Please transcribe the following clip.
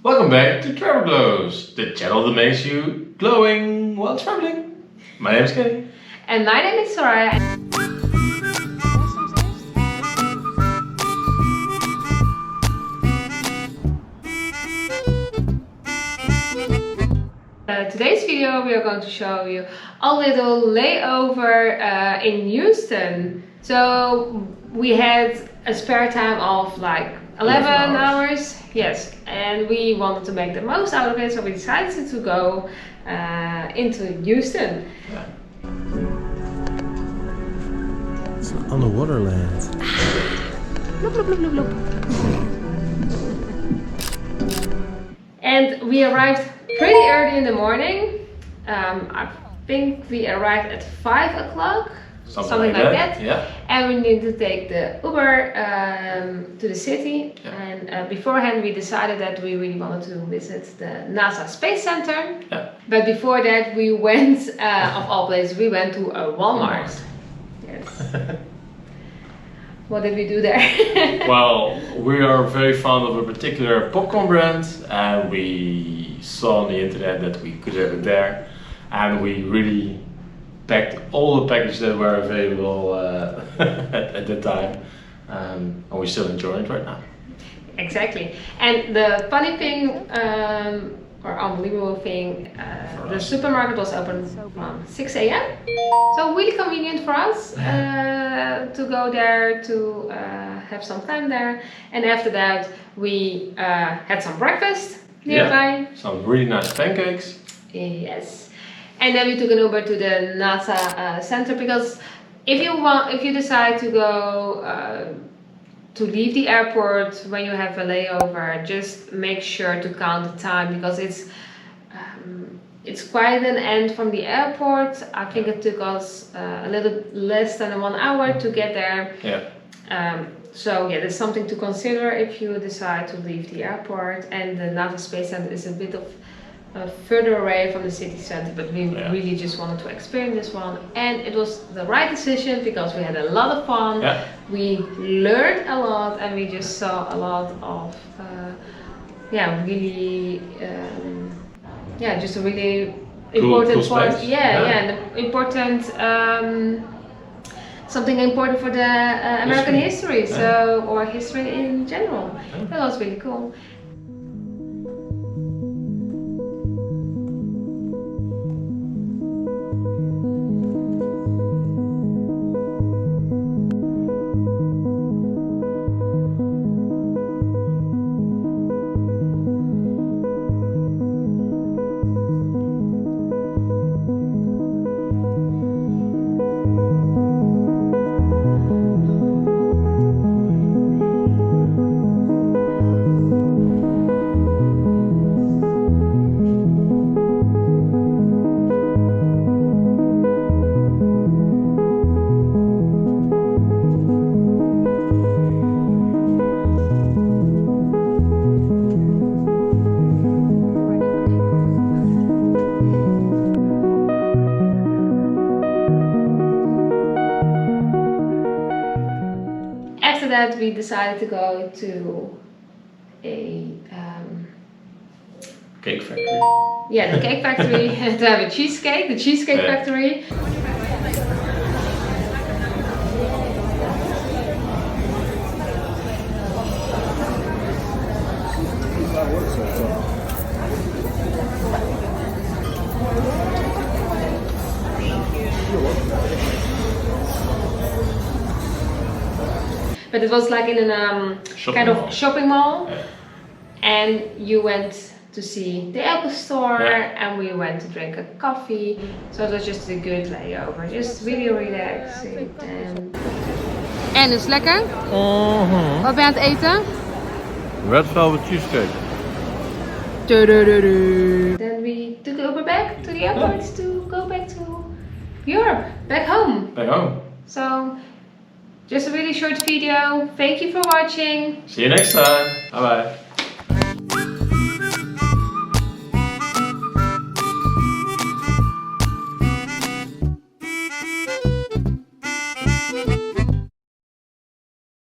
Welcome back to Travel Glows, the channel that makes you glowing while traveling. My name is Kenny. And my name is Soraya. Today's video we are going to show you a little layover in Houston. So we had a spare time of like 11 hours. Yes, and we wanted to make the most out of it, so we decided to go into Houston. Yeah. It's an underwater land. Loop, loop, loop, loop, loop. And we arrived pretty early in the morning. I think we arrived at 5 o'clock, something like that. Yeah. And we need to take the Uber to the city. Yeah. And beforehand we decided that we really wanted to visit the NASA Space Center. Yeah. But before that we went, of all places, we went to a Walmart. Yes. What did we do there? Well, we are very fond of a particular popcorn brand, and we saw on the internet that we could have it there, and we really packed all the packages that were available at the time, and we still enjoy it right now. Exactly. And the funny thing, or unbelievable thing, the supermarket was open from 6 a.m. So really convenient for us to go there, to have some time there. And after that we had some breakfast nearby. Yeah, some really nice pancakes. Yes. And then we took an Uber to the NASA center, because if you decide to go to leave the airport when you have a layover, just make sure to count the time, because it's quite an end from the airport. I think it took us a little less than 1 hour to get there. Yeah. So yeah, there's something to consider if you decide to leave the airport. And the NASA Space Center is a bit of further away from the city center, but we really just wanted to experience this one, and it was the right decision because we had a lot of fun. Yeah. We learned a lot, and we just saw a lot of really just a really important cool point. space. And important something important for the American history, or history in general. That was really cool. After that, we decided to go to a Cake factory. yeah, the cake factory to have a cheesecake, the cheesecake factory. But it was like in a kind of shopping mall, and you went to see the Apple Store, and we went to drink a coffee. So it was just a good layover, just really relaxing. En is lekker? Wat ben je aan het eten? Red velvet cheesecake. Then we took Uber back to the airport to go back to Europe, back home. Back home. So, just a really short video. Thank you for watching. See you next time. Bye bye.